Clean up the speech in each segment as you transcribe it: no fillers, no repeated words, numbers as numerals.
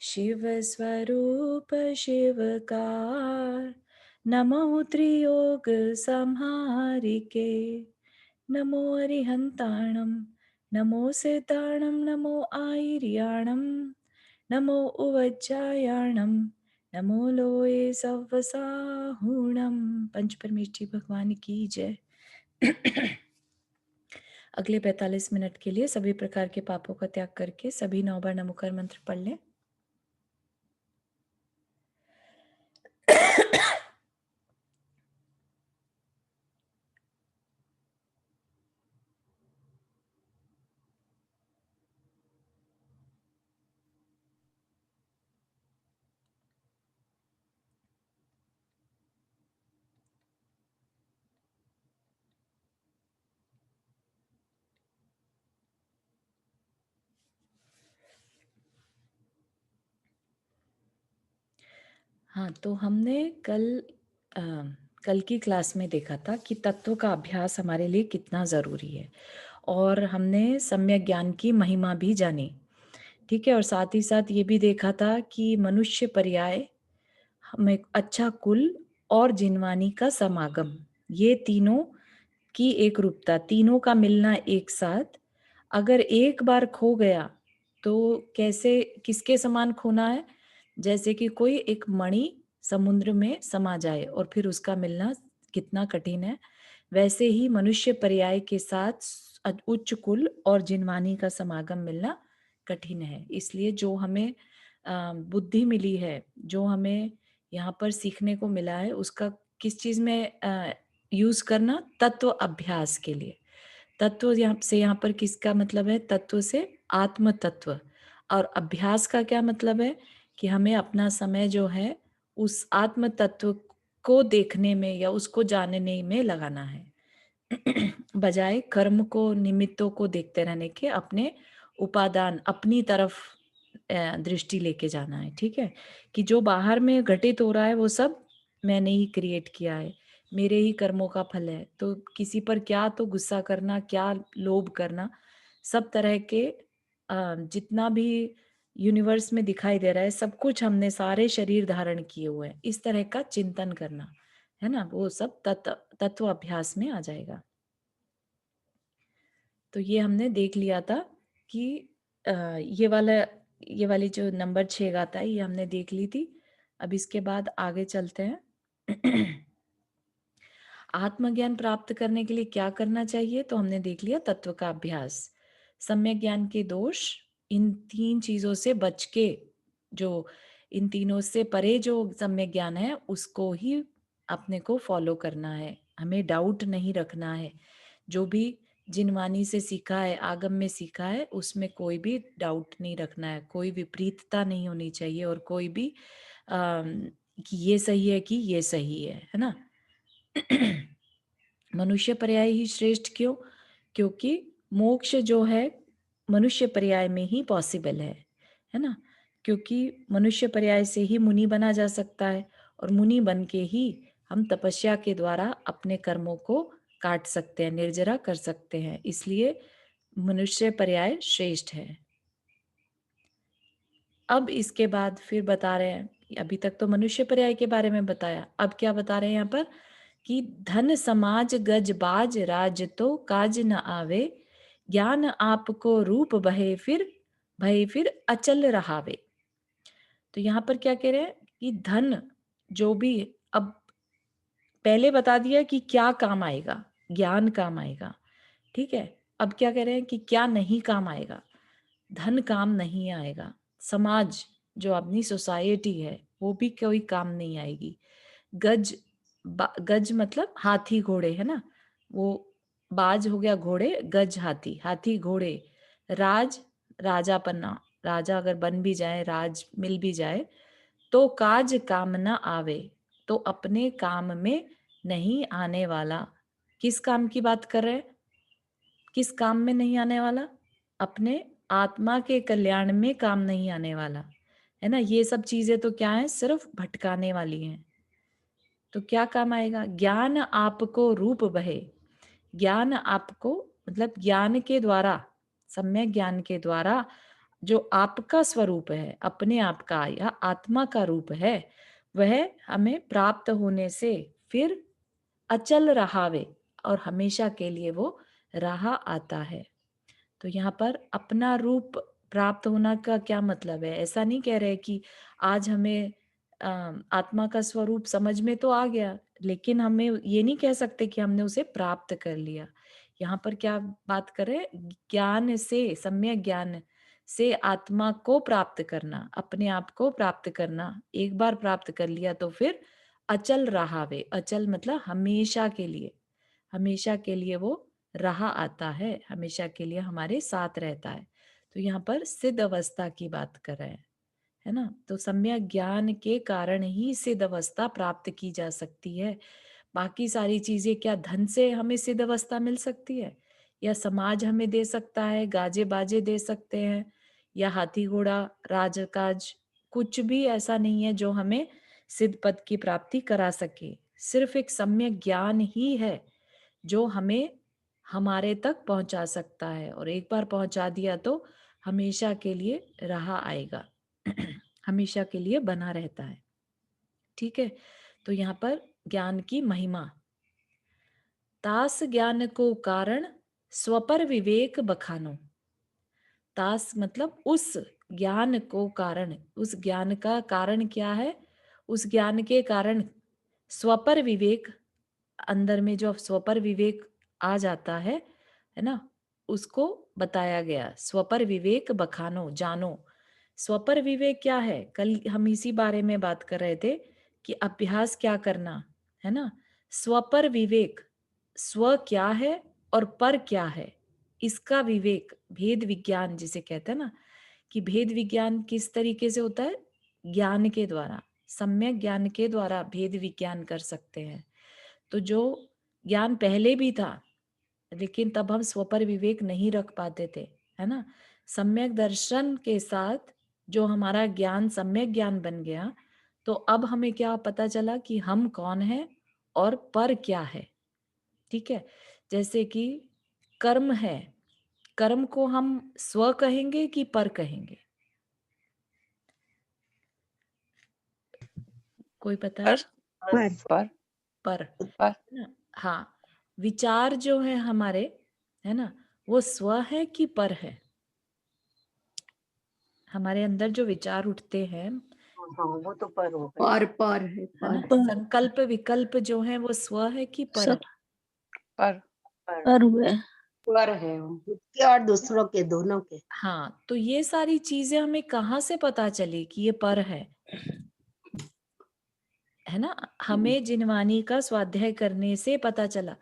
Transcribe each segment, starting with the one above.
शिव स्वरूप शिवकार, नमो त्रियोग संहारिके, नमो अरिहंताणं, नमो सिताणं, नमो आयर्याणं, नमो उवज्जायाणं, नमो लोये सव्वसाहुणं। पंच परमेष्ठी भगवान की जय। अगले 45 मिनट के लिए सभी प्रकार के पापों का त्याग करके सभी 9 बार नमोकार मंत्र पढ़ लें। हाँ, तो हमने कल की क्लास में देखा था कि तत्व का अभ्यास हमारे लिए कितना ज़रूरी है, और हमने सम्यक ज्ञान की महिमा भी जानी, ठीक है। और साथ ही साथ ये भी देखा था कि मनुष्य पर्याय, हमें अच्छा कुल और जिनवानी का समागम, ये तीनों की एक रूपता, तीनों का मिलना एक साथ, अगर एक बार खो गया तो कैसे, किसके समान खोना है, जैसे कि कोई एक मणि समुद्र में समा जाए और फिर उसका मिलना कितना कठिन है, वैसे ही मनुष्य पर्याय के साथ उच्च कुल और जिनवानी का समागम मिलना कठिन है। इसलिए जो हमें बुद्धि मिली है, जो हमें यहाँ पर सीखने को मिला है, उसका किस चीज में यूज करना, तत्व अभ्यास के लिए। तत्व यहाँ पर किसका मतलब है, तत्व से आत्म तत्व, और अभ्यास का क्या मतलब है कि हमें अपना समय जो है उस आत्म तत्व को देखने में या उसको जानने में लगाना है, बजाय कर्म को, निमित्तों को देखते रहने के, अपने उपादान, अपनी तरफ दृष्टि लेके जाना है, ठीक है। कि जो बाहर में घटित हो रहा है वो सब मैंने ही क्रिएट किया है, मेरे ही कर्मों का फल है, तो किसी पर क्या तो गुस्सा करना, क्या लोभ करना, सब तरह के जितना भी यूनिवर्स में दिखाई दे रहा है, सब कुछ हमने सारे शरीर धारण किए हुए हैं, इस तरह का चिंतन करना है ना, वो सब तत्व अभ्यास में आ जाएगा। तो ये हमने देख लिया था कि ये वाली जो नंबर 6 गाता है, ये हमने देख ली थी। अब इसके बाद आगे चलते हैं। आत्मज्ञान प्राप्त करने के लिए क्या करना चाहिए, तो हमने देख लिया तत्व का अभ्यास, सम्यक ज्ञान के दोष, इन 3 चीजों से बच के, जो इन तीनों से परे जो सम्यक ज्ञान है उसको ही अपने को फॉलो करना है, हमें डाउट नहीं रखना है। जो भी जिनवानी से सीखा है, आगम में सीखा है, उसमें कोई भी डाउट नहीं रखना है, कोई विपरीतता नहीं होनी चाहिए, और कोई भी कि ये सही है कि ये सही है ना। मनुष्य पर्याय ही श्रेष्ठ क्यों, क्योंकि मोक्ष जो है मनुष्य पर्याय में ही पॉसिबल है ना। क्योंकि मनुष्य पर्याय से ही मुनि बना जा सकता है, और मुनि बन के ही हम तपस्या के द्वारा अपने कर्मों को काट सकते हैं, निर्जरा कर सकते हैं, इसलिए मनुष्य पर्याय श्रेष्ठ है। अब इसके बाद फिर बता रहे हैं, अभी तक तो मनुष्य पर्याय के बारे में बताया, अब क्या बता रहे हैं यहाँ पर कि धन समाज गज बाज राज तो काज न आवे, ज्ञान आपको रूप भय फिर अचल रहावे। तो यहाँ पर क्या कह रहे हैं कि धन जो भी, अब पहले बता दिया कि क्या काम आएगा, ज्ञान काम आएगा, ठीक है। अब क्या कह रहे हैं कि क्या नहीं काम आएगा, धन काम नहीं आएगा, समाज जो अपनी सोसाइटी है वो भी कोई काम नहीं आएगी, गज गज मतलब हाथी घोड़े है ना, वो बाज हो गया घोड़े, गज हाथी, हाथी घोड़े, राज राजा पन्ना, राजा अगर बन भी जाए, राज मिल भी जाए, तो काज काम न आवे, तो अपने काम में नहीं आने वाला। किस काम की बात कर रहे हैं, किस काम में नहीं आने वाला, अपने आत्मा के कल्याण में काम नहीं आने वाला, है ना। ये सब चीजें तो क्या है, सिर्फ भटकाने वाली हैं। तो क्या काम आएगा, ज्ञान आपको रूप बहे, ज्ञान आपको मतलब ज्ञान के द्वारा, सम्यक ज्ञान के द्वारा जो आपका स्वरूप है, अपने आप का या आत्मा का रूप है, वह हमें प्राप्त होने से फिर अचल रहावे और हमेशा के लिए वो रहा आता है। तो यहाँ पर अपना रूप प्राप्त होना का क्या मतलब है? ऐसा नहीं कह रहे कि आज हमें आत्मा का स्वरूप समझ में तो आ गया, लेकिन हमें ये नहीं कह सकते कि हमने उसे प्राप्त कर लिया। यहाँ पर क्या बात कर रहे हैं? ज्ञान से, सम्यक ज्ञान से आत्मा को प्राप्त करना, अपने आप को प्राप्त करना। एक बार प्राप्त कर लिया तो फिर अचल रहावे, अचल मतलब हमेशा के लिए वो रहा आता है, हमेशा के लिए हमारे साथ रहता है। तो यहाँ पर सिद्ध अवस्था की बात कर रहे हैं, है ना? तो सम्यक ज्ञान के कारण ही सिद्ध अवस्था प्राप्त की जा सकती है। बाकी सारी चीजें क्या धन से हमें सिद्ध अवस्था मिल सकती है, या समाज हमें दे सकता है, गाजे बाजे दे सकते हैं, या हाथी घोड़ा राजकाज, कुछ भी ऐसा नहीं है जो हमें सिद्ध पद की प्राप्ति करा सके। सिर्फ एक सम्यक ज्ञान ही है जो हमें हमारे तक पहुंचा सकता है, और एक बार पहुंचा दिया तो हमेशा के लिए रहा आएगा। हमेशा के लिए बना रहता है। ठीक है, तो यहाँ पर ज्ञान की महिमा, तास ज्ञान को कारण स्वपर विवेक बखानो। तास मतलब उस ज्ञान को कारण, उस ज्ञान का कारण क्या है? उस ज्ञान के कारण स्वपर विवेक, अंदर में जो स्वपर विवेक आ जाता है ना, उसको बताया गया। स्वपर विवेक बखानो, जानो। स्वपर विवेक क्या है? कल हम इसी बारे में बात कर रहे थे कि अभ्यास क्या करना है ना। स्वपर विवेक, स्व क्या है और पर क्या है, इसका विवेक, भेद विज्ञान जिसे कहते हैं ना, कि भेद विज्ञान किस तरीके से होता है? ज्ञान के द्वारा, सम्यक ज्ञान के द्वारा भेद विज्ञान कर सकते हैं। तो जो ज्ञान पहले भी था, लेकिन तब हम स्वपर विवेक नहीं रख पाते थे, है ना। सम्यक दर्शन के साथ जो हमारा ज्ञान सम्यक ज्ञान बन गया, तो अब हमें क्या पता चला कि हम कौन है और पर क्या है। ठीक है, जैसे कि कर्म है, कर्म को हम स्व कहेंगे कि पर कहेंगे? कोई पता है? पर पर पर, पर है ना। हाँ, विचार जो है हमारे, है ना, वो स्व है कि पर है? हमारे अंदर जो विचार उठते हैं, हाँ वो तो पर हो गए। पर है, है ना, पर संकल्प विकल्प जो है वो स्व है कि पर है? सब पर पर हुए। पर है वो, खुद के और दूसरों के, दोनों के। हाँ, तो ये सारी चीजें हमें कहाँ से पता चली कि ये पर है ना। हमें जिनवानी का स्वाध्याय करने से पता चला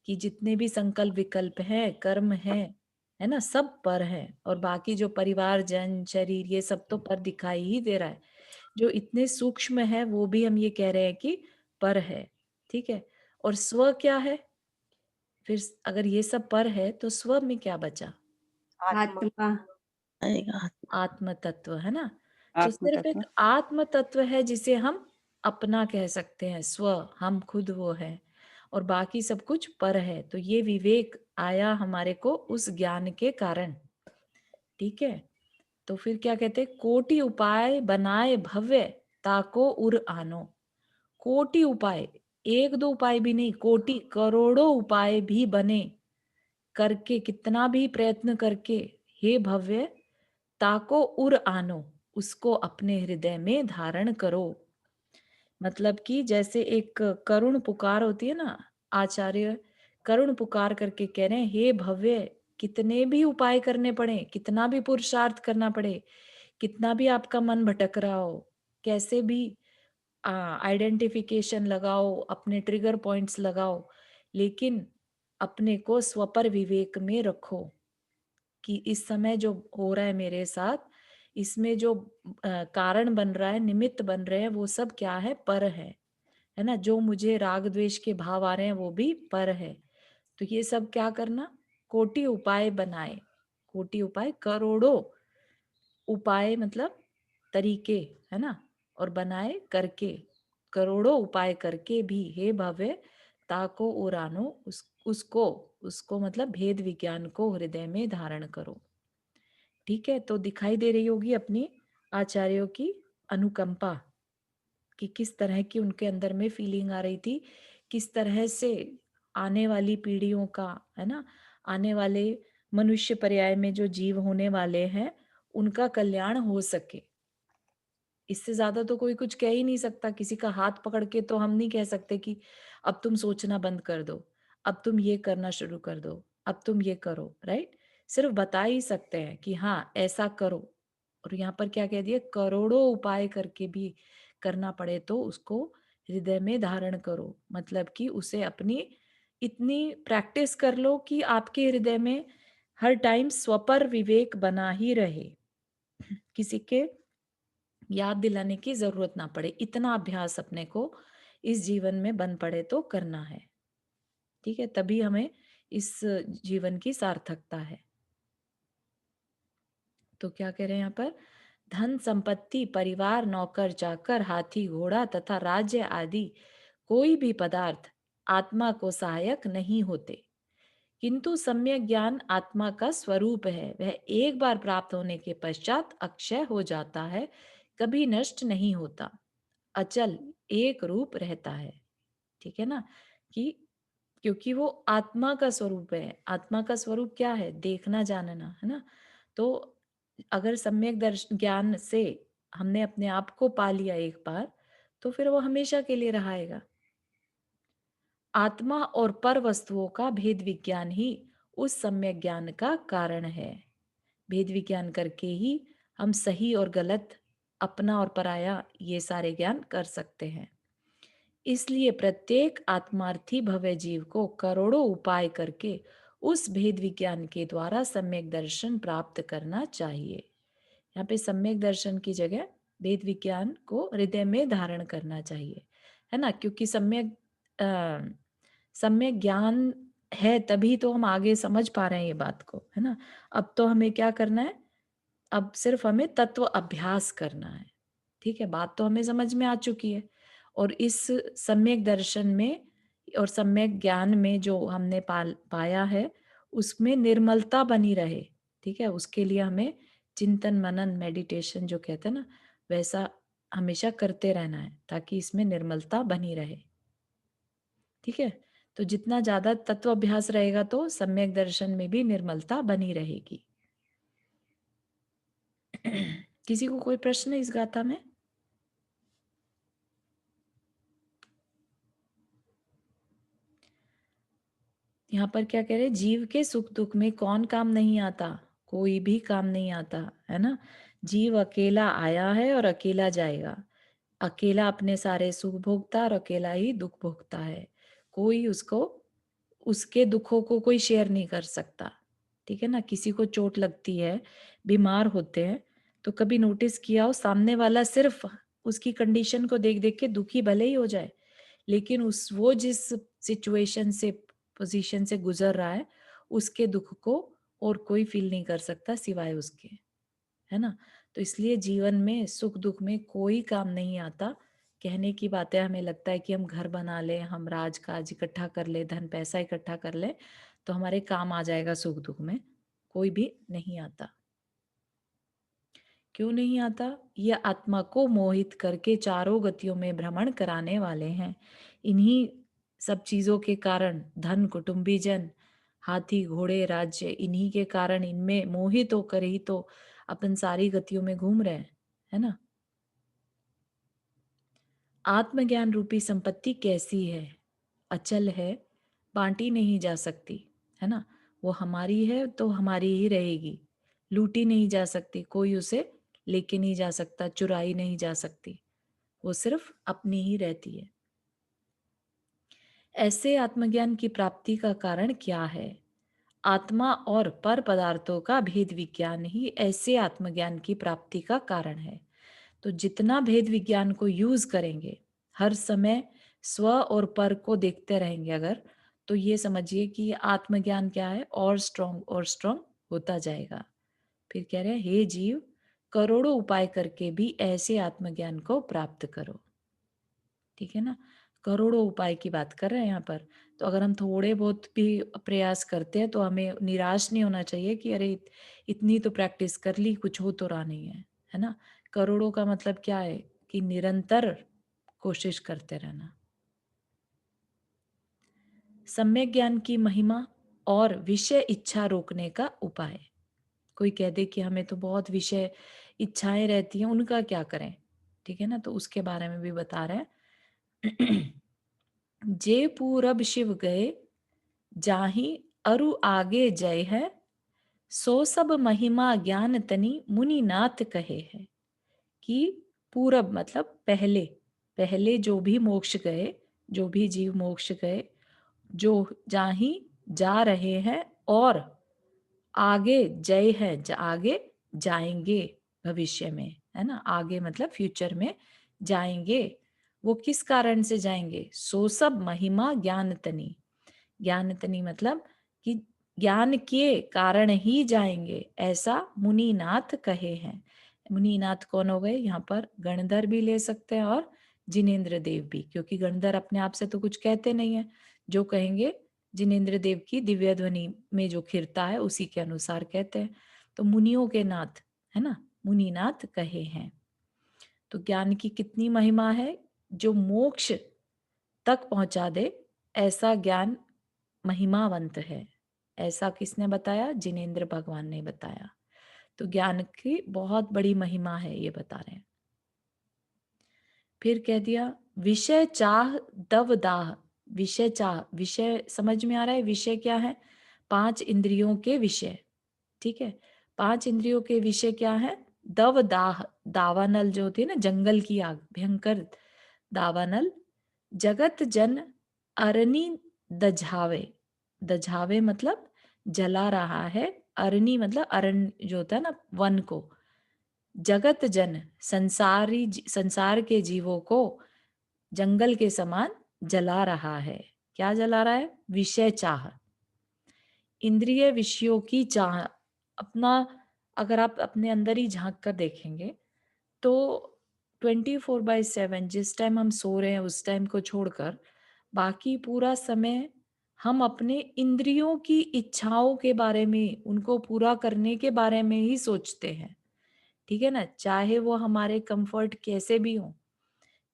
कि जितने भी संकल्प विकल्प है, कर्म है ना, सब पर है। और बाकी जो परिवार जन शरीर, ये सब तो पर दिखाई ही दे रहा है। जो इतने सूक्ष्म है वो भी हम ये कह रहे हैं कि पर है। ठीक है, और स्व क्या है फिर? अगर ये सब पर है तो स्व में क्या बचा? आत्मा। आएगा आत्म तत्व, है ना। तो आत्म सिर्फ तत्व। एक आत्म तत्व है जिसे हम अपना कह सकते हैं, स्व, हम खुद वो है, और बाकी सब कुछ पर है। तो ये विवेक आया हमारे को उस ज्ञान के कारण। ठीक है, तो फिर क्या कहते हैं? कोटि उपाय बनाए भव्य, ताको उर आनो। कोटि उपाय, एक दो उपाय भी नहीं, कोटि करोड़ों उपाय भी बने, करके, कितना भी प्रयत्न करके, हे भव्य, ताको उर आनो, उसको अपने हृदय में धारण करो। मतलब कि जैसे एक करुण पुकार होती है ना, आचार्य करुण पुकार करके कह रहे हैं, हे भव्य, कितने भी उपाय करने पड़े, कितना भी पुरुषार्थ करना पड़े, कितना भी आपका मन भटक रहा हो, कैसे भी आइडेंटिफिकेशन लगाओ, अपने ट्रिगर पॉइंट्स लगाओ, लेकिन अपने को स्वपर विवेक में रखो कि इस समय जो हो रहा है मेरे साथ, इसमें जो कारण बन रहा है, निमित्त बन रहे हैं, वो सब क्या है? पर है ना। जो मुझे राग द्वेष के भाव आ रहे हैं वो भी पर है। तो ये सब क्या करना? कोटि उपाय बनाए, कोटि उपाय, करोड़ों उपाय मतलब तरीके, है ना, और बनाए करके, करोड़ों उपाय करके भी, हे भव्य, ताको उरानो, उसको मतलब भेद विज्ञान को हृदय में धारण करो। ठीक है, तो दिखाई दे रही होगी अपनी आचार्यों की अनुकंपा कि किस तरह की उनके अंदर में फीलिंग आ रही थी, किस तरह से आने वाली पीढ़ियों का, है ना, आने वाले मनुष्य पर्याय में जो जीव होने वाले हैं उनका कल्याण हो सके। इससे ज्यादा तो कोई कुछ कह ही नहीं सकता। किसी का हाथ पकड़ के तो हम नहीं कह सकते कि अब तुम सोचना बंद कर दो, अब तुम ये करना शुरू कर दो, अब तुम ये करो, राइट। सिर्फ बता ही सकते हैं कि हाँ ऐसा करो। और यहाँ पर क्या कह दिया, करोड़ों उपाय करके भी करना पड़े तो उसको हृदय में धारण करो, मतलब कि उसे अपनी इतनी प्रैक्टिस कर लो कि आपके हृदय में हर टाइम स्वपर विवेक बना ही रहे, किसी के याद दिलाने की जरूरत ना पड़े। इतना अभ्यास अपने को इस जीवन में बन पड़े तो करना है, ठीक है, तभी हमें इस जीवन की सार्थकता है। तो क्या कह रहे हैं यहाँ पर, धन संपत्ति परिवार नौकर चाकर हाथी घोड़ा तथा राज्य आदि कोई भी पदार्थ आत्मा को सहायक नहीं होते, किंतु सम्यक ज्ञान आत्मा का स्वरूप है। वह एक बार प्राप्त होने के पश्चात अक्षय हो जाता है, कभी नष्ट नहीं होता, अचल एक रूप रहता है। ठीक है ना, कि क्योंकि वो आत्मा का स्वरूप है। आत्मा का स्वरूप क्या है, देखना जानना, है ना। तो अगर सम्यक दर्शन ज्ञान से हमने अपने आप को पा लिया एक बार, तो फिर वो हमेशा के लिए रहाएगा। आत्मा और पर वस्तुओं का भेद विज्ञान ही उस सम्यक ज्ञान का कारण है। भेद विज्ञान करके ही हम सही और गलत, अपना और पराया, ये सारे ज्ञान कर सकते हैं। इसलिए प्रत्येक आत्मार्थी भव्य जीव को करोड़ों उपाय करके उस भेद विज्ञान के द्वारा सम्यक दर्शन प्राप्त करना चाहिए। यहाँ पे सम्यक दर्शन की जगह भेद विज्ञान को हृदय में धारण करना चाहिए, है ना, क्योंकि सम्यक ज्ञान है तभी तो हम आगे समझ पा रहे हैं ये बात को, है ना। अब तो हमें क्या करना है, अब सिर्फ हमें तत्व अभ्यास करना है। ठीक है, बात तो हमें समझ में आ चुकी है। और इस सम्यक दर्शन में और सम्यक ज्ञान में जो हमने पाया है उसमें निर्मलता बनी रहे। ठीक है, उसके लिए हमें चिंतन मनन मेडिटेशन जो कहते हैं ना, वैसा हमेशा करते रहना है ताकि इसमें निर्मलता बनी रहे। ठीक है, तो जितना ज्यादा तत्व अभ्यास रहेगा तो सम्यक दर्शन में भी निर्मलता बनी रहेगी। किसी को कोई प्रश्न इस गाथा में? यहाँ पर क्या कह रहे, जीव के सुख दुख में कौन काम नहीं आता, कोई भी काम नहीं आता, है ना। जीव अकेला आया है और अकेला जाएगा, अकेला अपने सारे सुख भोगता और अकेला ही दुख भोगता है। कोई उसको, उसके दुखों को कोई शेयर नहीं कर सकता। ठीक है ना, किसी को चोट लगती है, बीमार होते हैं, तो कभी नोटिस किया हो सामने वाला सिर्फ उसकी कंडीशन को देख देख के दुखी भले ही हो जाए, लेकिन उस वो जिस सिचुएशन से, पोजीशन से गुजर रहा है, उसके दुख को और कोई फील नहीं कर सकता सिवाय उसके, है ना। तो इसलिए जीवन में सुख दुख में कोई काम नहीं आता। कहने की बातें हमें लगता है कि हम घर बना लें, हम राजकाज इकट्ठा कर ले, धन पैसा इकट्ठा कर ले तो हमारे काम आ जाएगा सुख दुख में, कोई भी नहीं आता। क्यों नहीं आता? ये आत्मा को मोहित करके चारों गतियों में भ्रमण कराने वाले हैं। इन्हीं सब चीजों के कारण धन, कुटुंबी जन, हाथी घोड़े राज्य, इन्हीं के कारण, इनमें मोहित होकर ही तो अपन सारी गतियों में घूम रहे हैं, है ना। आत्मज्ञान रूपी संपत्ति कैसी है? अचल है, बांटी नहीं जा सकती, है ना। वो हमारी है तो हमारी ही रहेगी, लूटी नहीं जा सकती, कोई उसे लेके नहीं जा सकता, चुराई नहीं जा सकती, वो सिर्फ अपनी ही रहती है। ऐसे आत्मज्ञान की प्राप्ति का कारण क्या है? आत्मा और पर पदार्थों का भेद विज्ञान ही ऐसे आत्मज्ञान की प्राप्ति का कारण है। तो जितना भेद विज्ञान को यूज करेंगे, हर समय स्व और पर को देखते रहेंगे अगर, तो ये समझिए कि आत्मज्ञान क्या है, और स्ट्रॉन्ग होता जाएगा। फिर कह रहे हैं, हे जीव, करोड़ों उपाय करके भी ऐसे आत्मज्ञान को प्राप्त करो। ठीक है ना, करोड़ों उपाय की बात कर रहे हैं यहाँ पर। तो अगर हम थोड़े बहुत भी प्रयास करते हैं तो हमें निराश नहीं होना चाहिए कि अरे इतनी तो प्रैक्टिस कर ली, कुछ हो तो रहा नहीं है ना। करोड़ों का मतलब क्या है कि निरंतर कोशिश करते रहना। सम्यक ज्ञान की महिमा और विषय इच्छा रोकने का उपाय। कोई कह दे कि हमें तो बहुत विषय इच्छाएं रहती हैं, उनका क्या करें, ठीक है ना, तो उसके बारे में भी बता रहे हैं। जे पूरब शिव गए जाहि अरु आगे जय है, सो सब महिमा ज्ञान तनि मुनिनाथ कहे है। कि पूरब मतलब पहले, पहले जो भी मोक्ष गए, जो भी जीव मोक्ष गए, जो जाहि जा रहे हैं और आगे जय है, आगे जाएंगे भविष्य में, है ना, आगे मतलब फ्यूचर में जाएंगे। वो किस कारण से जाएंगे? सो सब महिमा ज्ञान तनी, ज्ञान तनी मतलब कि ज्ञान के कारण ही जाएंगे, ऐसा मुनिनाथ कहे हैं। मुनिनाथ कौन हो गए? यहाँ पर गणधर भी ले सकते हैं और जिनेन्द्र देव भी, क्योंकि गणधर अपने आप से तो कुछ कहते नहीं है, जो कहेंगे जिनेन्द्र देव की दिव्य ध्वनि में जो खिरता है उसी के अनुसार कहते हैं। तो मुनियों के नाथ, है ना, मुनिनाथ कहे हैं। तो ज्ञान की कितनी महिमा है, जो मोक्ष तक पहुंचा दे, ऐसा ज्ञान महिमावंत है। ऐसा किसने बताया? जिनेन्द्र भगवान ने बताया। तो ज्ञान की बहुत बड़ी महिमा है, ये बता रहे हैं। फिर कह दिया विषय चाह दव दाह। विषय चाह, विषय समझ में आ रहा है? विषय क्या है? 5 इंद्रियों के विषय, ठीक है। 5 इंद्रियों के विषय क्या है? दव दाह, दावानल जो होती है ना, जंगल की आग, भयंकर दावानल। जगत जन अरनी दझावे, दझावे मतलब जला रहा है, अरनी मतलब अरण्य जो होता है ना, वन को। जगत जन संसार के जीवों को जंगल के समान जला रहा है। क्या जला रहा है? विषय चाह, इंद्रिय विषयों की चाह। अपना अगर आप अपने अंदर ही झांक कर देखेंगे तो 24/7 जिस टाइम हम सो रहे हैं उस टाइम को छोड़कर बाकी पूरा समय हम अपने इंद्रियों की इच्छाओं के बारे में, उनको पूरा करने के बारे में ही सोचते हैं, ठीक है ना। चाहे वो हमारे कंफर्ट कैसे भी हो,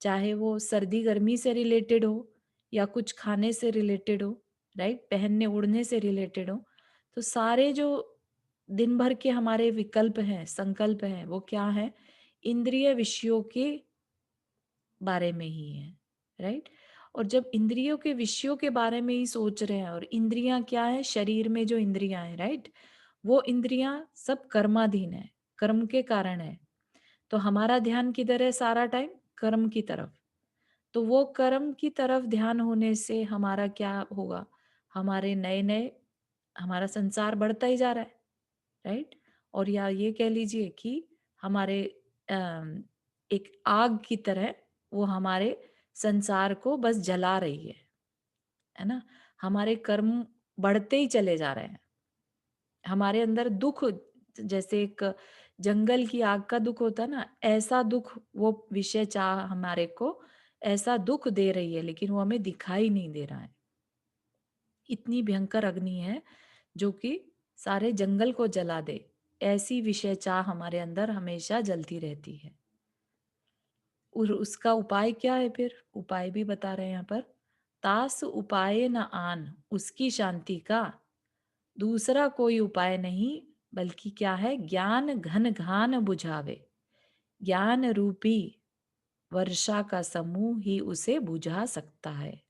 चाहे वो सर्दी गर्मी से रिलेटेड हो या कुछ खाने से रिलेटेड हो, राइट, पहनने ओढ़ने से रिलेटेड हो, तो सारे जो दिन भर के हमारे विकल्प हैं, संकल्प हैं, वो क्या है? इंद्रिय विषयों के बारे में ही है, राइट। और जब इंद्रियों के विषयों के बारे में ही सोच रहे हैं, और इंद्रियां क्या है? शरीर में जो इंद्रियां हैं, राइट, वो इंद्रियां सब कर्माधीन है, कर्म के कारण है। तो हमारा ध्यान किधर है सारा टाइम? कर्म की तरफ। तो वो कर्म की तरफ ध्यान होने से हमारा क्या होगा? हमारे नए नए, हमारा संसार बढ़ता ही जा रहा है, राइट। और या ये कह लीजिए कि हमारे एक आग की तरह वो हमारे संसार को बस जला रही है ना। हमारे कर्म बढ़ते ही चले जा रहे हैं, हमारे अंदर दुख, जैसे एक जंगल की आग का दुख होता है ना, ऐसा दुख वो विषय चाह हमारे को ऐसा दुख दे रही है, लेकिन वो हमें दिखाई नहीं दे रहा है। इतनी भयंकर अग्नि है जो कि सारे जंगल को जला दे, ऐसी विषय चाह हमारे अंदर हमेशा जलती रहती है। और उसका उपाय क्या है? फिर उपाय भी बता रहे हैं यहाँ पर। तास उपाय न आन उसकी शांति का, दूसरा कोई उपाय नहीं बल्कि क्या है? ज्ञान घन घान बुझावे। ज्ञान रूपी वर्षा का समूह ही उसे बुझा सकता है।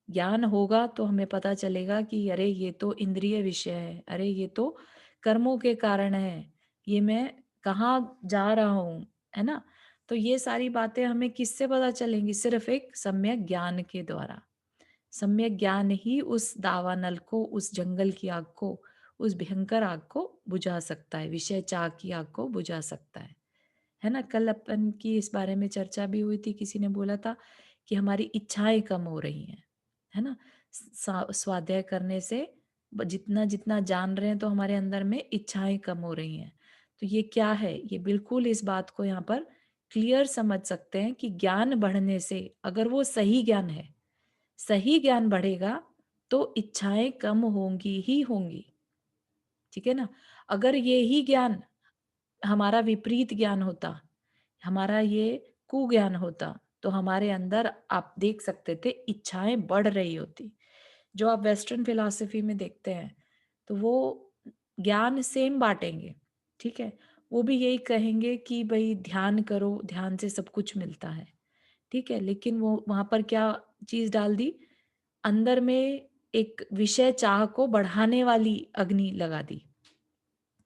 ज्ञान होगा तो हमें पता चलेगा कि अरे ये तो इंद्रिय विषय है, अरे ये तो कर्मों के कारण है, ये मैं कहाँ जा रहा हूँ, है ना। तो ये सारी बातें हमें किससे पता चलेंगी? सिर्फ एक सम्यक ज्ञान के द्वारा। सम्यक ज्ञान ही उस दावानल को, उस जंगल की आग को, उस भयंकर आग को बुझा सकता है, विषय चाह की आग को बुझा सकता है ना। कल अपन की इस बारे में चर्चा भी हुई थी, किसी ने बोला था कि हमारी इच्छाएं कम हो रही हैं, है ना। स्वाध्याय करने से जितना जितना जान रहे हैं तो हमारे अंदर में इच्छाएं कम हो रही हैं। तो ये क्या है? ये बिल्कुल इस बात को यहाँ पर क्लियर समझ सकते हैं कि ज्ञान बढ़ने से, अगर वो सही ज्ञान है, सही ज्ञान बढ़ेगा तो इच्छाएं कम होंगी ही होंगी। ठीक है ना? अगर ये ही ज्ञान हमारा विपरीत ज्ञान होता, हमारा ये कुज्ञान होता, तो हमारे अंदर आप देख सकते थे इच्छाएं बढ़ रही होती। जो आप वेस्टर्न फिलॉसफी में देखते हैं, तो वो ज्ञान सेम बांटेंगे। ठीक है, वो भी यही कहेंगे कि भाई ध्यान करो, ध्यान से सब कुछ मिलता है। ठीक है, लेकिन वो वहां पर क्या चीज डाल दी, अंदर में एक विषय चाह को बढ़ाने वाली अग्नि लगा दी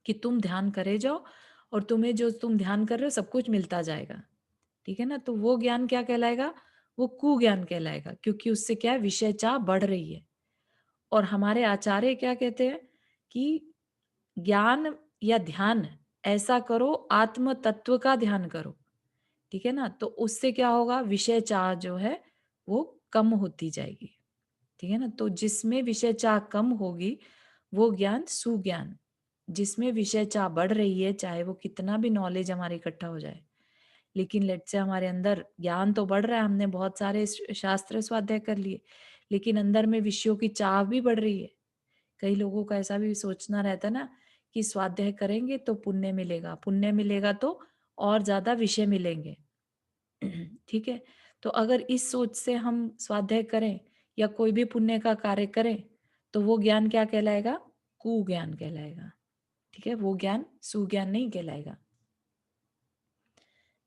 कि तुम ध्यान करे जाओ और तुम्हें जो तुम ध्यान कर रहे हो सब कुछ मिलता जाएगा। ठीक है ना? तो वो ज्ञान क्या कहलाएगा? वो कुज्ञान कहलाएगा, क्योंकि उससे क्या है, विषय चाह बढ़ रही है। और हमारे आचार्य क्या कहते हैं कि ज्ञान या ध्यान ऐसा करो, आत्म तत्व का ध्यान करो। ठीक है ना? तो उससे क्या होगा, विषय चाह जो है वो कम होती जाएगी। ठीक है ना? तो जिसमें विषय चाह कम होगी वो ज्ञान सुज्ञान। जिसमें विषय चाह बढ़ रही है, चाहे वो कितना भी नॉलेज हमारे इकट्ठा हो जाए, लेकिन लेट से हमारे अंदर ज्ञान तो बढ़ रहा है, हमने बहुत सारे शास्त्र स्वाध्याय कर लिए, लेकिन अंदर में विषयों की चाह भी बढ़ रही है। कई लोगों का ऐसा भी सोचना रहता है ना कि स्वाध्याय करेंगे तो पुण्य मिलेगा, पुण्य मिलेगा तो और ज्यादा विषय मिलेंगे। ठीक है, तो अगर इस सोच से हम स्वाध्याय करें या कोई भी पुण्य का कार्य करें, तो वो ज्ञान क्या कहलाएगा? कुज्ञान कहलाएगा। ठीक है, वो ज्ञान सुज्ञान नहीं कहलाएगा।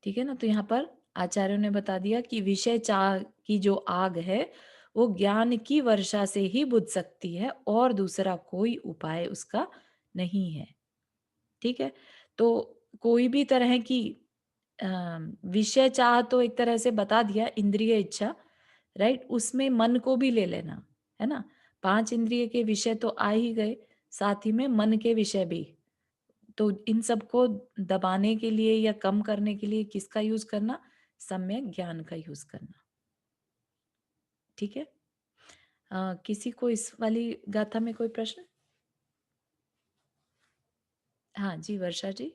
ठीक है ना? तो यहाँ पर आचार्यों ने बता दिया कि विषय चाह की जो आग है वो ज्ञान की वर्षा से ही बुझ सकती है और दूसरा कोई उपाय उसका नहीं है। ठीक है, तो कोई भी तरह की विषय चाह तो एक तरह से बता दिया, इंद्रिय इच्छा, राइट? उसमें मन को भी ले लेना, है ना? 5 इंद्रिय के विषय तो आ ही गए, साथ ही में मन के विषय भी। तो इन सबको दबाने के लिए या कम करने के लिए किसका यूज करना? सम्यक ज्ञान का यूज करना। ठीक है, किसी को इस वाली गाथा में कोई प्रश्न? हाँ जी, वर्षा जी।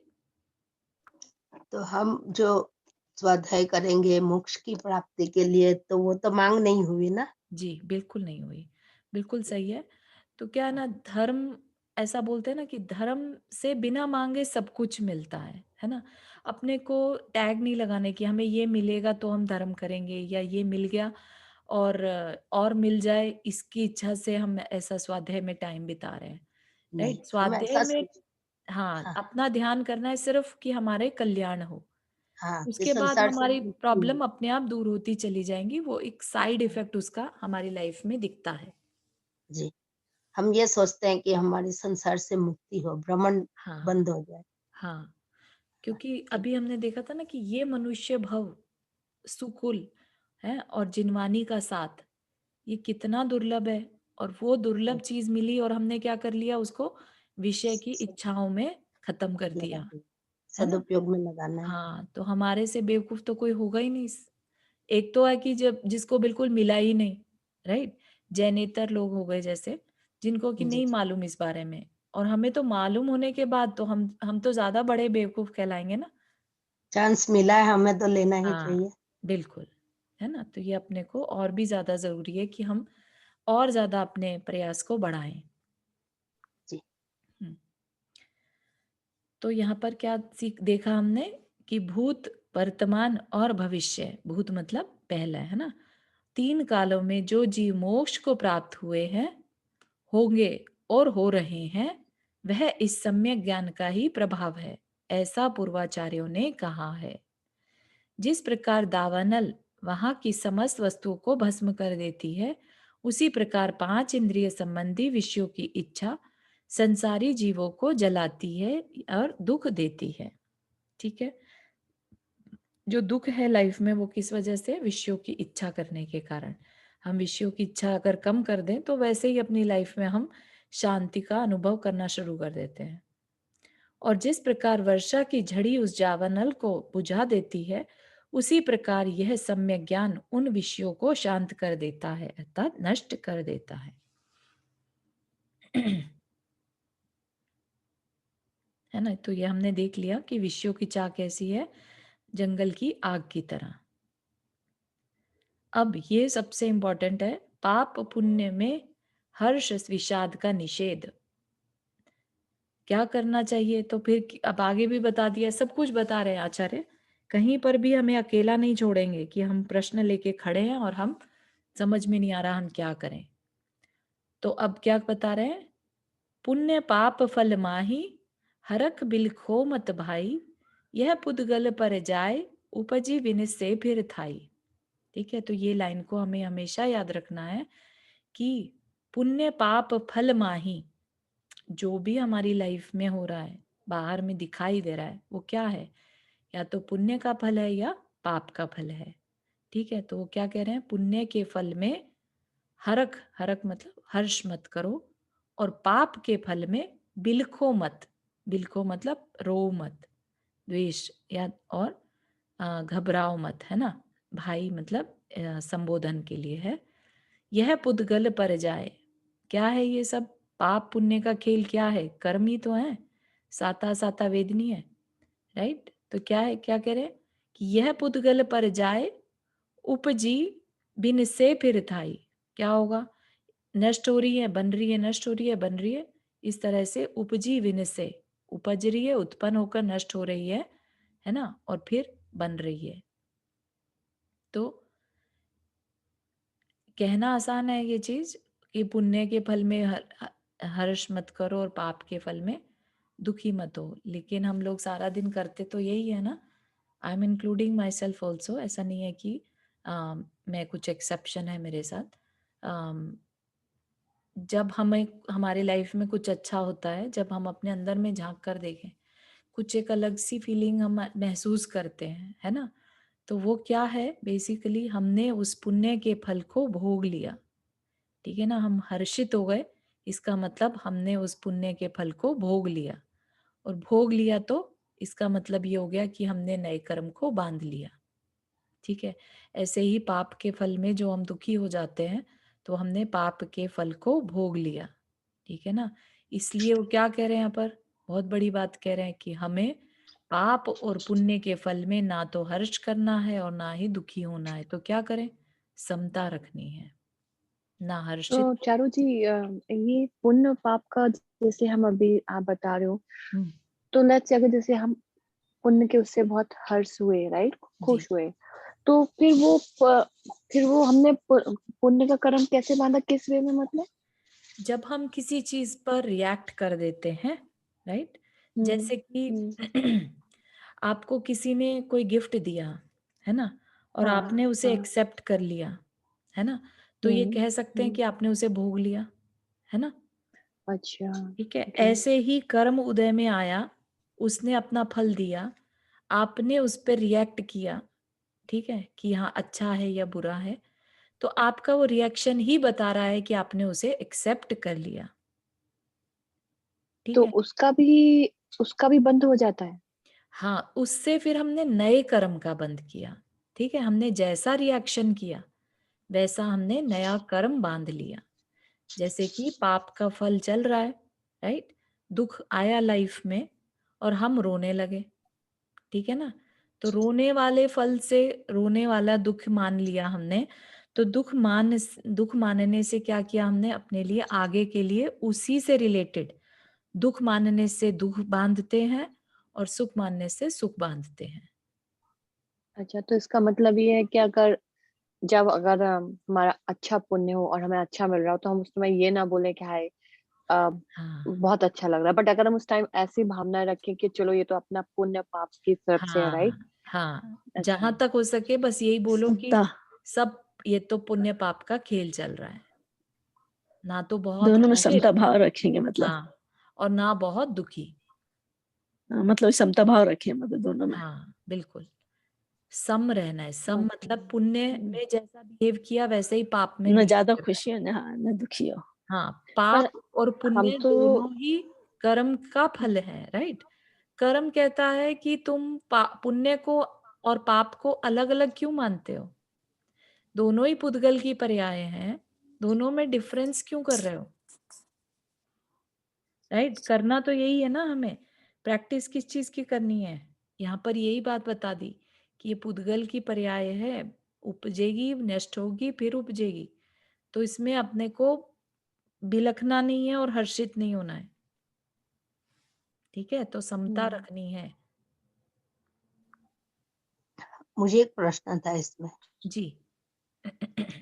तो हम जो स्वाध्याय करेंगे मोक्ष की प्राप्ति के लिए, तो वो तो मांग नहीं हुई ना। जी, बिल्कुल नहीं हुई, बिल्कुल सही है। तो क्या है ना, धर्म, ऐसा बोलते हैं ना कि धर्म से बिना मांगे सब कुछ मिलता है ना? अपने को टैग नहीं लगाने की हमें ये मिलेगा तो हम धर्म करेंगे, या ये मिल गया और मिल जाए इसकी इच्छा से हम ऐसा स्वाध्याय में टाइम बिता रहे हैं, नहीं, राइट? हम स्वाध्याय ऐसा में सोच। हाँ, हाँ, अपना ध्यान करना है सिर्फ कि हमारे कल्याण हो। हाँ, कि उसके बाद संसार से हमारी मुक्ति प्रॉब्लम मिले। अपने आप दूर होती चली जाएंगी, वो एक साइड इफेक्ट उसका हमारी लाइफ में दिखता है। जी, हम ये सोचते हैं कि हमारी संसार से मुक्ति हो, भ्रमण हाँ, बंद हो जाए। हाँ, क्योंकि अभी हमने देखा था ना कि ये मनुष्य भव सुकुल है और जिनवानी का साथ, ये कितना दुर्लभ है। और वो दुर्लभ चीज मिली और हमने क्या कर लिया, उसको विषय की स- इच्छाओं में खत्म कर लगा दिया, दिए, है ना? सदुपयोग में लगाना है। हाँ, तो हमारे से बेवकूफ तो कोई होगा ही नहीं। एक तो है कि जब जिसको बिल्कुल मिला ही नहीं, राइट? जैनेतर लोग हो गए जैसे, जिनको कि जी, नहीं मालूम इस बारे में, और हमें तो मालूम होने के बाद तो हम तो ज्यादा बड़े बेवकूफ कहलाएंगे ना। चांस मिला है, हमें तो लेना ही हाँ, चाहिए। बिल्कुल, है ना? तो ये अपने को और भी ज्यादा जरूरी है कि हम और ज्यादा अपने प्रयास को बढ़ाएं। जी, हम्म, तो यहाँ पर क्या सीख देखा हमने कि भूत, वर्तमान और भविष्य, भूत मतलब पहला, है ना? 3 कालों में जो जीव मोक्ष को प्राप्त हुए हैं, होंगे और हो रहे हैं, वह इस सम्यक ज्ञान का ही प्रभाव है, ऐसा पूर्वाचार्यों ने कहा है। जिस प्रकार दावानल वहां की समस्त वस्तुओं को भस्म कर देती है, उसी प्रकार 5 इंद्रिय संबंधी विषयों की इच्छा संसारी जीवों को जलाती है और दुख देती है। ठीक है, जो दुख है लाइफ में वो किस वजह से? विषयों की इच्छा करने के कारण। हम विषयों की इच्छा अगर कम कर दें तो वैसे ही अपनी लाइफ में हम शांति का अनुभव करना शुरू कर देते हैं। और जिस प्रकार वर्षा की झड़ी उस जावनल को बुझा देती है, उसी प्रकार यह सम्यक ज्ञान उन विषयों को शांत कर देता है, अर्थात नष्ट कर देता है। है ना? तो ये हमने देख लिया कि विषयों की चाह कैसी है, जंगल की आग की तरह। अब ये सबसे इंपॉर्टेंट है, पाप पुण्य में हर्ष विषाद का निषेध। क्या करना चाहिए? तो फिर अब आगे भी बता दिया, सब कुछ बता रहे हैं आचार्य, कहीं पर भी हमें अकेला नहीं छोड़ेंगे कि हम प्रश्न लेके खड़े हैं और हम समझ में नहीं आ रहा हम क्या करें। तो अब क्या बता रहे हैं? पुण्य पाप फल माही, हरख बिलखो मत भाई, यह पुद्गल पर जाए, उपजी विन से फिर थाई। ठीक है, तो ये लाइन को हमें हमेशा याद रखना है कि पुण्य पाप फल माही, जो भी हमारी लाइफ में हो रहा है, बाहर में दिखाई दे रहा है, वो क्या है? या तो पुण्य का फल है या पाप का फल है। ठीक है, तो वो क्या कह रहे हैं? पुण्य के फल में हरख, हरख मतलब हर्ष मत करो, और पाप के फल में बिलखो मत, बिलखो मतलब रो मत, द्वेष या और घबराओ मत, है ना। भाई मतलब संबोधन के लिए है। यह पुद्गल पर जाए, क्या है ये सब? पाप पुण्य का खेल क्या है? कर्म ही तो है, साता साता वेदनी है, राइट। तो क्या है, क्या कह रहे हैं कि यह पुद्गल पर जाए, उपजी बिन से फिर थाई। क्या होगा? नष्ट हो रही है, बन रही है, नष्ट हो रही है, बन रही है, इस तरह से उपजी विन से, उपज रही है, उत्पन्न होकर नष्ट हो रही है ना, और फिर बन रही है। तो कहना आसान है ये चीज कि पुण्य के फल में हर्ष मत करो और पाप के फल में दुखी मत हो, लेकिन हम लोग सारा दिन करते तो यही है ना। I am including my self also, ऐसा नहीं है कि मैं कुछ एक्सेप्शन है मेरे साथ। जब हमें हमारे लाइफ में कुछ अच्छा होता है, जब हम अपने अंदर में झांक कर देखें, कुछ एक अलग सी फीलिंग हम महसूस करते हैं, है ना। तो वो क्या है? बेसिकली हमने उस पुण्य के फल को भोग लिया। ठीक है ना, हम हर्षित हो गए, इसका मतलब हमने उस पुण्य के फल को भोग लिया, और भोग लिया तो इसका मतलब ये हो गया कि हमने नए कर्म को बांध लिया। ठीक है, ऐसे ही पाप के फल में जो हम दुखी हो जाते हैं, तो हमने पाप के फल को भोग लिया। ठीक है ना, इसलिए वो क्या कह रहे हैं यहाँ पर? बहुत बड़ी बात कह रहे हैं कि हमें पाप और पुण्य के फल में ना तो हर्ष करना है और ना ही दुखी होना है। तो क्या करें? समता रखनी है, ना हर्षित तो हो। चारू जी, ये पुण्य पाप का जैसे हम अभी आप बता रहे हो, हम्म, तो लेट्स से अगर जैसे हम पुण्य के उससे बहुत हर्ष हुए, राइट, जी। खुश हुए, तो फिर वो हमने पुण्य का कर्म कैसे बांधा, किस वे में मतलब? जब हम किसी चीज पर रिएक्ट कर देते हैं, राइट, हम्म। जैसे कि हम्म। आपको किसी ने कोई गिफ्ट दिया, है ना, और हाँ। आपने उसे हाँ। एक्सेप्ट कर लिया, है ना, तो ये हम्म। कह सकते हैं हम्म। कि आपने उसे भोग लिया, है ना। अच्छा। ठीक है, ओके। ऐसे ही कर्म उदय में आया, उसने अपना फल दिया, आपने उस पर रिएक्ट किया, ठीक है, कि हाँ अच्छा है या बुरा है, तो आपका वो रिएक्शन ही बता रहा है कि आपने उसे एक्सेप्ट कर लिया। ठीक तो है, उसका भी बंद हो जाता है? हाँ, उससे फिर हमने नए कर्म का बंध किया। ठीक है, हमने जैसा रिएक्शन किया वैसा हमने नया कर्म बांध लिया। जैसे कि पाप का फल चल रहा है, राइट, दुख आया लाइफ में और हम रोने लगे। ठीक है ना, तो रोने वाले फल से रोने वाला दुख मान लिया हमने, तो दुख मानने से क्या किया हमने अपने लिए, आगे के लिए उसी से रिलेटेड, दुख मानने से दुख बांधते हैं और सुख मानने से सुख बांधते हैं। अच्छा, तो इसका मतलब ये है कि अगर हमारा अच्छा पुण्य हो और हमें अच्छा मिल रहा हो, तो हम उस समय ये ना बोले कि हाय, अ, हाँ, बहुत अच्छा लग रहा है, बट अगर हम उस टाइम ऐसी भावना रखें कि चलो ये तो अपना पुण्य पाप की तरफ से है, राइट? हाँ, हाँ, अच्छा। जहां तक हो सके बस यही बोलो कि समता। सब, ये तो पुण्य पाप का खेल चल रहा है, ना तो बहुत दोनों में खुश, समता भाव रखेंगे मतलब। हाँ, और ना बहुत दुखी। मतलब समता भाव रखें मतलब दोनों में। हाँ, बिल्कुल सम रहना है। सम अच्छा। मतलब पुण्य में जैसा बिहेव किया वैसे ही पाप में न बिहेव ज्यादा करना है। खुशी हो न, हाँ, न दुखी हो। हाँ, पर पाप और हम पुण्य तो दोनों ही कर्म का फल है, राइट। कर्म कहता है कि तुम पुण्य को और पाप को अलग अलग क्यों मानते हो? दोनों ही पुद्गल की पर्याय हैं, दोनों में डिफरेंस क्यों कर रहे हो? राइट, करना तो यही है ना हमें। प्रैक्टिस किस चीज की करनी है? यहाँ पर यही बात बता दी कि ये पुद्गल की पर्याय है, उपजेगी, नष्ट होगी, फिर उपजेगी। तो इसमें अपने को बिलखना नहीं है और हर्षित नहीं होना है। ठीक है, तो समता रखनी है। मुझे एक प्रश्न था इसमें। जी।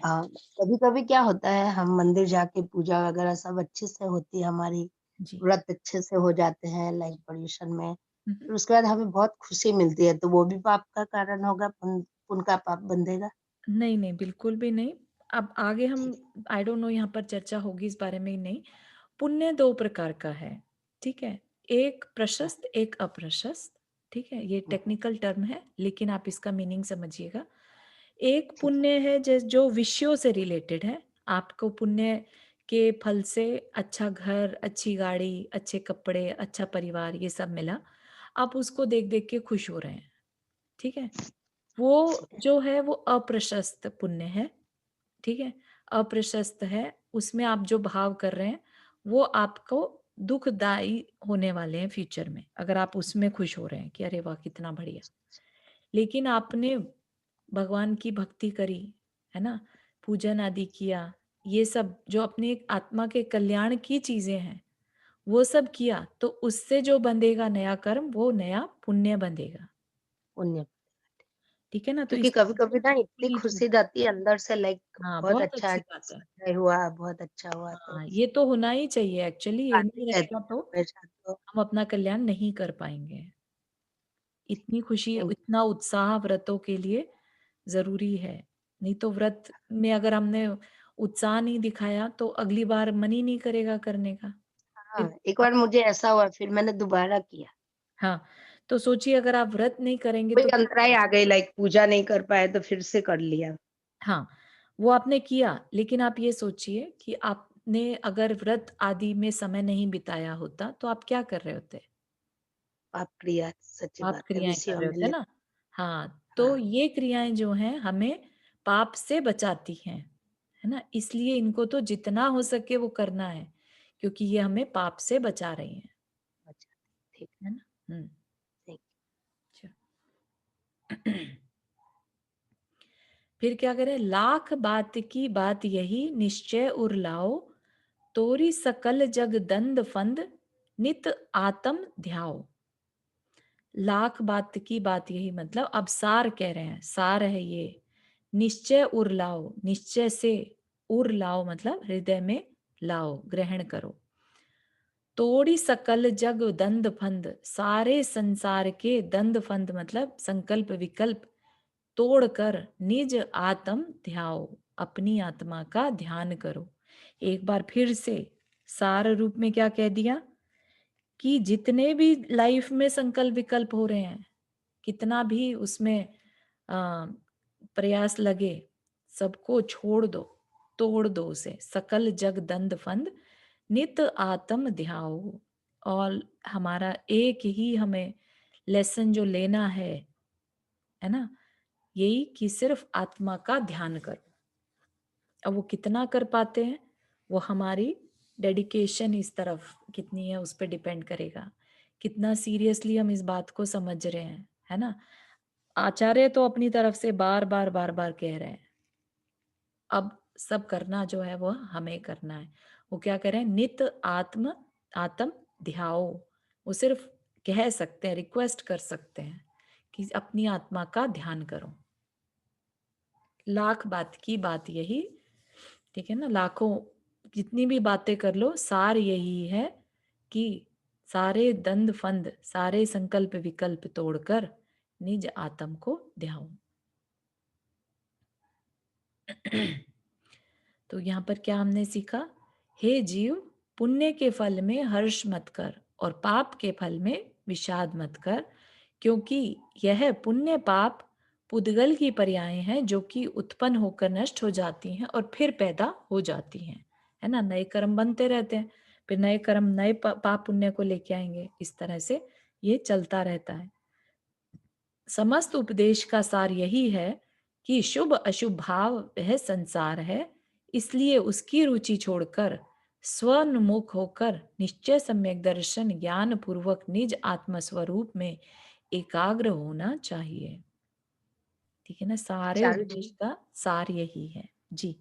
कभी-कभी क्या होता है, हम मंदिर जाके पूजा वगैरह सब अच्छे से होती है हमारी, जी। व्रत अच्छे से हो जाते हैं लाइक पर्यूषण में, हम्म। फिर उसके बाद हमें बहुत खुशी मिलती है, तो वो भी पाप का कारण होगा, पुण्य का पाप बंधेगा? नहीं, नहीं, बिल्कुल भी नहीं। अब आगे हम ठीक। आई डोंट नो यहाँ पर चर्चा होगी इस बारे में नहीं। पुण्य 2 प्रकार का है, ठीक है? एक अच्छा। प्रशस्त, एक अप्रशस्त, ठीक है? ये हुँ, टेक्निकल टर्म है, लेकिन आप इसका मीनिंग समझिएगा। एक ठीक है। पुण्य है जो विषयों से रिलेटेड है। आपको पुण्य के फल से अच्छा घर, अच्छी गाड़ी, अच्छे कपड़े, अच्छा परिवार ये सब मिला। आप उसको देख-देख के खुश हो रहे हैं, ठीक है? वो ठीक है। जो है वो अप्रशस्त पुण्य है, ठीक है? अप्रशस्त है, उसमें आप जो भाव कर रहे हैं, वो आपको दुखदाई होने वाले हैं फ्यूचर में, अगर आप उसमें खुश हो रहे हैं कि अरे वाह! कितना बढ़िया। लेकिन आपने भगवान की भक्ति करी, है ना? पूजन आदि किया, ये सब जो अपने आत्मा के कल्याण की चीज़ें हैं, वो सब किया, तो उससे जो बंधेगा नया कर्म, वो नया पुण्य बंधेगा, पुण्य। ठीक है ना? तो क्योंकि इसको कभी-कभी ना इतनी नहीं खुशी छूटता। जाती है अंदर से लाइक हाँ, बहुत बहुत अच्छा अच्छी बात है। हुआ, बहुत अच्छा हुआ, तो हाँ, ये तो होना ही चाहिए एक्चुअली, ये आते नहीं रहती रहेगा है तो हमेशा, तो हम अपना कल्याण नहीं कर पाएँगे। इतनी खुशी, थैंक इतना उत्साह व्रतों के लिए ज़रूरी है। नहीं तो व्रत में अगर हमने उत्साह नहीं दिखाया तो अगली बार मन ही नहीं करेगा करने का। हाँ, फिर एक आप बार मुझे ऐसा हुआ, फिर मैंने दोबारा किया। हाँ, तो सोचिए अगर आप व्रत नहीं करेंगे कोई तो अंतराय आ गई लाइक पूजा नहीं कर पाए तो फिर से कर लिया। हाँ, वो आपने किया, लेकिन आप ये सोचिए कि आपने अगर व्रत आदि में समय नहीं बिताया होता, तो आप क्या कर रहे होते? पाप क्रिया, सच्ची पाप बात है, क्रियाएँ कर विषयों रहे में होते हैं लिप्त। ना? हाँ, तो हाँ, ये क्रियाएँ जो हैं हमें पाप से बचाती हैं, है ना? इसलिए इनको तो जितना हो सके वो करना है, क्योंकि ये हमें पाप से बचा रही हैं, अच्छा, ठीक है ना? हुँ, है। अच्छा। फिर क्या करें? लाख बात की बात यही निश्चय उर लाओ, तोरी सकल जग दंद फंद नित आत्म ध्याओ। लाख बात की बात यही मतलब अब सार कह रहे हैं, सार है ये। निश्चय उर लाओ, निश्चय से उर लाओ मतलब हृदय में लाओ, ग्रहण करो। तोड़ी सकल जग दंद फंद, सारे संसार के दंद फंद मतलब संकल्प विकल्प तोड़कर निज आत्म ध्याओ, अपनी आत्मा का ध्यान करो। एक बार फिर से सार रूप में क्या कह दिया कि जितने भी लाइफ में संकल्प विकल्प हो रहे हैं, कितना भी उसमें आ, प्रयास लगे, सबको छोड़ दो, तोड़ दो उसे। सकल जग दंड फंद नित आत्म ध्याओ। और हमारा एक ही हमें लेसन जो लेना है ना, यही कि सिर्फ आत्मा का ध्यान करो। अब वो कितना कर पाते हैं, वो हमारी डेडिकेशन इस तरफ कितनी है उस पर डिपेंड करेगा, कितना सीरियसली हम इस बात को समझ रहे हैं, है ना? आचार्य तो अपनी तरफ से बार बार बार बार कह रहे हैं, अब सब करना जो है वो हमें करना है। वो क्या करें? नित आत्म आत्म ध्याओ। वो सिर्फ कह सकते हैं, रिक्वेस्ट कर सकते हैं कि अपनी आत्मा का ध्यान करो। लाख बात की बात यही, ठीक है ना? लाखों जितनी भी बातें कर लो, सार यही है कि सारे दंड फंद, सारे संकल्प विकल्प तोड़कर निज आत्म को ध्याओ। तो यहाँ पर क्या हमने सीखा? हे जीव, पुण्य के फल में हर्ष मत कर और पाप के फल में विषाद मत कर, क्योंकि यह पुण्य पाप पुद्गल की पर्याय हैं जो कि उत्पन्न होकर नष्ट हो जाती हैं और फिर पैदा हो जाती हैं, है ना? नए कर्म बनते रहते हैं, फिर नए कर्म नए पाप पुण्य को लेके आएंगे। इस तरह से ये चलता रहता है। समस्त उपदेश का सार यही है कि शुभ अशुभ भाव वह संसार है, इसलिए उसकी रुचि छोड़कर स्वन्मुख होकर निश्चय सम्यक दर्शन ज्ञान पूर्वक निज आत्मस्वरूप में एकाग्र होना चाहिए। ठीक है ना, सारे चारू जी, उपदेश का सार यही है। जी।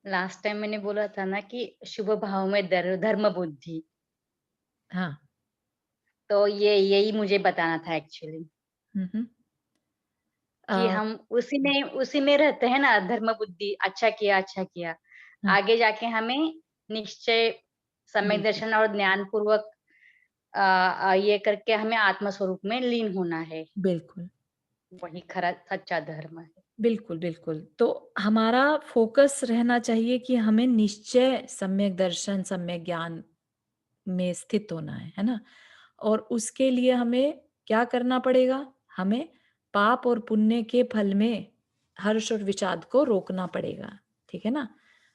लास्ट टाइम मैंने बोला था ना कि शुभ भाव में धर्म बुद्धि, हाँ। तो ये यही मुझे बताना था एक्चुअली, हम्म। कि आ, हम उसी में रहते हैं ना, धर्म बुद्धि, अच्छा किया अच्छा किया। हाँ, आगे जाके हमें निश्चय, सम्यक बिल्कुल दर्शन और ज्ञान पूर्वक ये करके हमें आत्म स्वरूप में लीन होना है। बिल्कुल वही खरा सच्चा धर्म है। बिल्कुल बिल्कुल। तो हमारा फोकस रहना चाहिए कि हमें निश्चय सम्यक दर्शन सम्यक ज्ञान में स्थित होना है ना। और उसके लिए हमें क्या करना पड़ेगा? हमें पाप और पुण्य के फल में हर्ष और विषाद को रोकना पड़ेगा, ठीक है ना।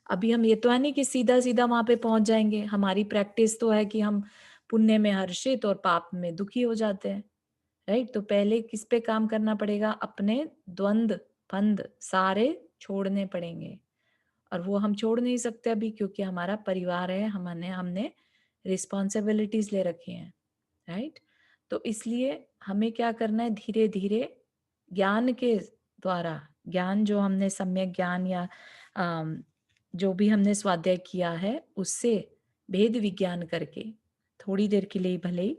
अभी हम ये तो है नहीं कि सीधा सीधा वहां पे पहुंच जाएंगे। हमारी प्रैक्टिस तो है कि हम पुण्य में हर्षित और पाप में दुखी हो जाते हैं, राइट। तो पहले किस पे काम करना पड़ेगा? अपने द्वंद फंद सारे छोड़ने पड़ेंगे। और वो हम छोड़ नहीं सकते अभी, क्योंकि हमारा परिवार है, हमने रिस्पॉन्सिबिलिटीज ले रखी हैं, राइट। तो इसलिए हमें क्या करना है? धीरे धीरे ज्ञान के द्वारा, ज्ञान जो हमने सम्यक ज्ञान या जो भी हमने स्वाध्याय किया है उससे भेद विज्ञान करके, थोड़ी देर के लिए भले ही,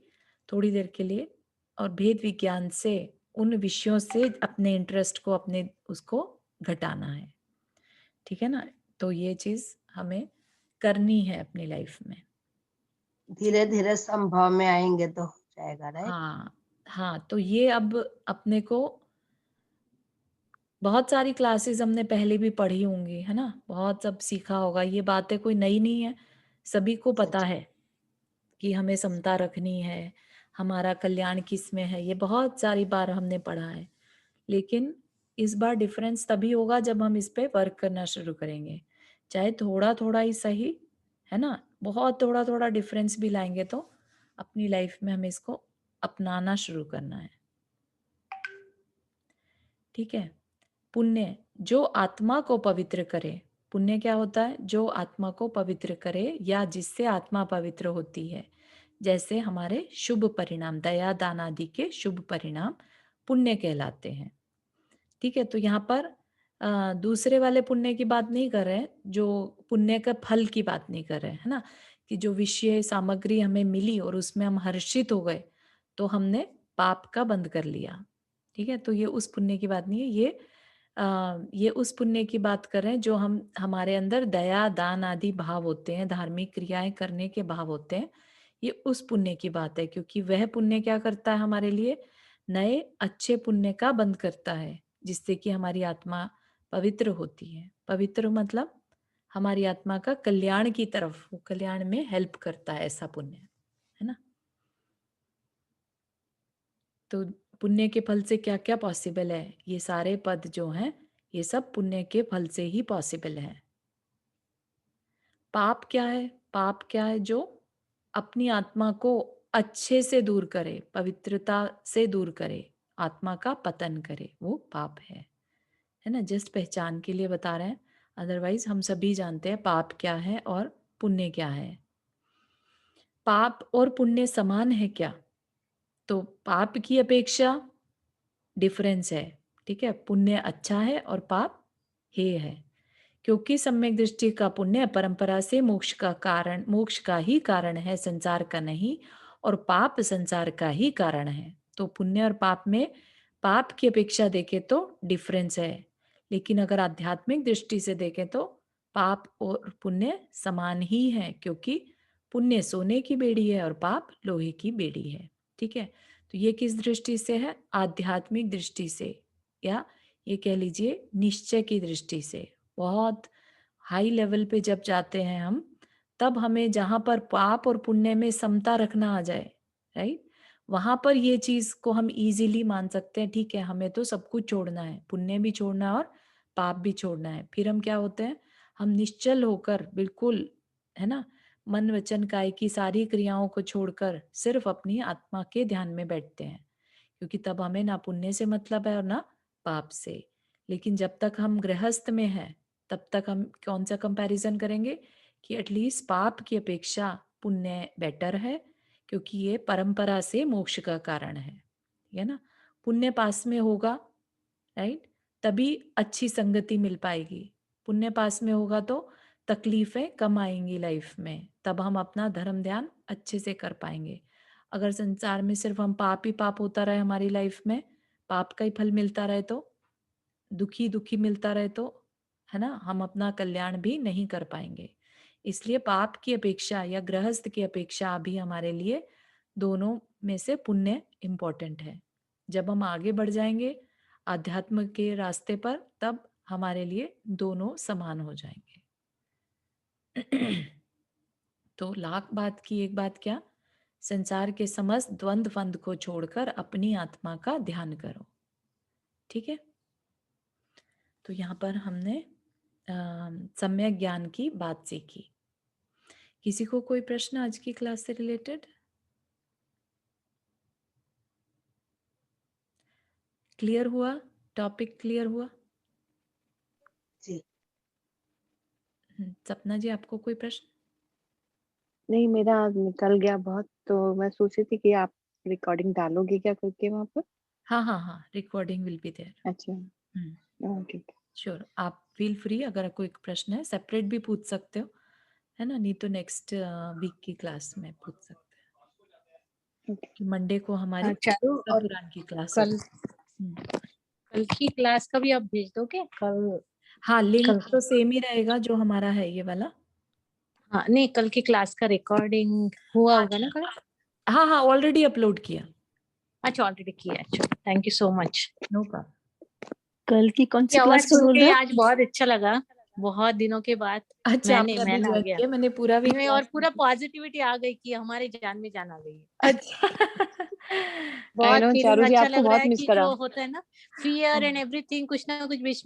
थोड़ी देर के लिए, और भेद विज्ञान से उन विषयों से अपने इंटरेस्ट को, अपने उसको घटाना है, ठीक है ना। तो ये चीज हमें करनी है अपनी लाइफ में। धीरे धीरे संभव में आएंगे तो हो जाएगा, राइट। हाँ हाँ। तो ये अब अपने को बहुत सारी क्लासेस हमने पहले भी पढ़ी होंगी, है ना, बहुत सब सीखा होगा। ये बातें कोई नई नहीं है, सभी को पता सच। है कि हमें समता रखनी है, हमारा कल्याण किस में है, ये बहुत सारी बार हमने पढ़ा है। लेकिन इस बार डिफरेंस तभी होगा जब हम इस पे वर्क करना शुरू करेंगे, चाहे थोड़ा थोड़ा ही सही, है ना। बहुत थोड़ा थोड़ा डिफरेंस भी लाएंगे तो अपनी लाइफ में हमें इसको अपनाना शुरू करना है, ठीक है। पुण्य जो आत्मा को पवित्र करे, पुण्य क्या होता है? जो आत्मा को पवित्र करे या जिससे आत्मा पवित्र होती है। जैसे हमारे शुभ परिणाम, दया दान आदि के शुभ परिणाम पुण्य कहलाते हैं, ठीक है। तो यहाँ पर दूसरे वाले पुण्य की बात नहीं कर रहे हैं, जो पुण्य का फल की बात नहीं कर रहे हैं, है ना, कि जो विषय सामग्री हमें मिली और उसमें हम हर्षित हो गए तो हमने पाप का बंद कर लिया, ठीक है। तो ये उस पुण्य की बात नहीं है, ये उस पुण्य की बात कर रहे हैं जो हम हमारे अंदर दया दान आदि भाव होते हैं, धार्मिक क्रियाएं करने के भाव होते हैं। ये उस पुण्य की बात है, क्योंकि वह पुण्य क्या करता है? हमारे लिए नए अच्छे पुण्य का बंद करता है, जिससे कि हमारी आत्मा पवित्र होती है। पवित्र मतलब हमारी आत्मा का कल्याण की तरफ, वो कल्याण में हेल्प करता है, ऐसा पुण्य, है ना। तो पुण्य के फल से क्या क्या पॉसिबल है? ये सारे पद जो हैं ये सब पुण्य के फल से ही पॉसिबल है। पाप क्या है? पाप क्या है? जो अपनी आत्मा को अच्छे से दूर करे, पवित्रता से दूर करे, आत्मा का पतन करे, वो पाप है ना। जस्ट पहचान के लिए बता रहे हैं, अदरवाइज हम सभी जानते हैं पाप क्या है और पुण्य क्या है। पाप और पुण्य समान है क्या? तो पाप की अपेक्षा डिफरेंस है, ठीक है। पुण्य अच्छा है और पाप हे है, क्योंकि सम्यक दृष्टि का पुण्य परंपरा से मोक्ष का कारण, मोक्ष का ही कारण है, संसार का नहीं। और पाप संसार का ही कारण है। तो पुण्य और पाप में पाप की अपेक्षा देखें तो डिफरेंस है, लेकिन अगर आध्यात्मिक दृष्टि से देखें तो पाप और पुण्य समान ही है, क्योंकि पुण्य सोने की बेड़ी है और पाप लोहे की बेड़ी है, ठीक है। तो ये किस दृष्टि से है? आध्यात्मिक दृष्टि से, या ये कह लीजिए निश्चय की दृष्टि से। बहुत हाई लेवल पे जब जाते हैं हम, तब हमें जहां पर पाप और पुण्य में समता रखना आ जाए, राइट, वहां पर ये चीज को हम इजीली मान सकते हैं, ठीक है, हमें तो सब कुछ छोड़ना है, पुण्य भी छोड़ना है और पाप भी छोड़ना है। फिर हम क्या होते हैं? हम निश्चल होकर बिल्कुल, है ना, मन वचन काय की सारी क्रियाओं को छोड़कर सिर्फ अपनी आत्मा के ध्यान में बैठते हैं, क्योंकि तब हमें ना पुण्य से मतलब है और ना पाप से। लेकिन जब तक हम गृहस्थ में हैं तब तक हम कौन सा कंपैरिजन करेंगे कि एटलीस्ट पाप की अपेक्षा पुण्य बेटर है, क्योंकि ये परंपरा से मोक्ष का कारण है ना। पुण्य पास में होगा राइट? तभी अच्छी संगति मिल पाएगी। पुण्य पास में होगा तो तकलीफें कम आएंगी लाइफ में, तब हम अपना धर्म ध्यान अच्छे से कर पाएंगे। अगर संसार में सिर्फ हम पाप ही पाप होता रहे हमारी लाइफ में, पाप का ही फल मिलता रहे, तो दुखी दुखी मिलता रहे, तो है ना, हम अपना कल्याण भी नहीं कर पाएंगे। इसलिए पाप की अपेक्षा या गृहस्थ की अपेक्षा अभी हमारे लिए दोनों में से पुण्य इम्पोर्टेंट है। जब हम आगे बढ़ जाएंगे आध्यात्म के रास्ते पर, तब हमारे लिए दोनों समान हो जाएंगे। तो लाख बात की एक बात क्या, संसार के समस्त द्वंद्व फंद को छोड़कर अपनी आत्मा का ध्यान करो। ठीक है, तो यहाँ पर हमने सम्यक ज्ञान की बात सीखी। किसी को कोई प्रश्न आज की क्लास से रिलेटेड? क्लियर हुआ? टॉपिक क्लियर हुआ? जी। सपना जी, आपको कोई प्रश्न? नहीं, मेरा आज निकल गया बहुत, तो मैं सोच रही थी कि आप रिकॉर्डिंग डालोगे क्या करके वहाँ पर? हाँ हाँ हाँ, रिकॉर्डिंग विल बी देयर। अच्छा, ठीक है। श्योर, आप फील फ्री, अगर कोई प्रश्न है सेपरेट भी पूछ सकते हो, है ना, नहीं तो नेक्स्ट वीक की क्लास में पूछ सकते हैं। ओके। कि मंडे को हमारी चारू, और पुराण की क्लास कल होगी। कल की क्लास का भी आप भेज दोगे कल? हाँ, लिंक कल तो सेम ही रहेगा जो हमारा है ये वाला। हाँ नहीं, कल की क्लास का रिकॉर्डिंग हुआ होगा ना कल? हाँ हाँ, ऑलरेडी अपलोड किया। अच्छा, ऑलरेडी किया। अच्छा, thank you so much. No problem. कल की कौन सी आवाज क्लास का सुन बोल के रहे हो? आज बहुत अच्छा लगा, बहुत दिनों के बाद। अच्छा, मैंने आपने अभी आ ज्वाइन गया किया, मैंने पूरा वीक और पूरा पॉजिटिविटी आ गई कि हमारे जान में जान आ गई है। अच्छा। आई बहुत नो फीलिंग चारू जी, अच्छा आपको लग रहा बहुत है मिस कि करा। जो होता है ना, फियर एंड एवरीथिंग, कुछ ना कुछ बीच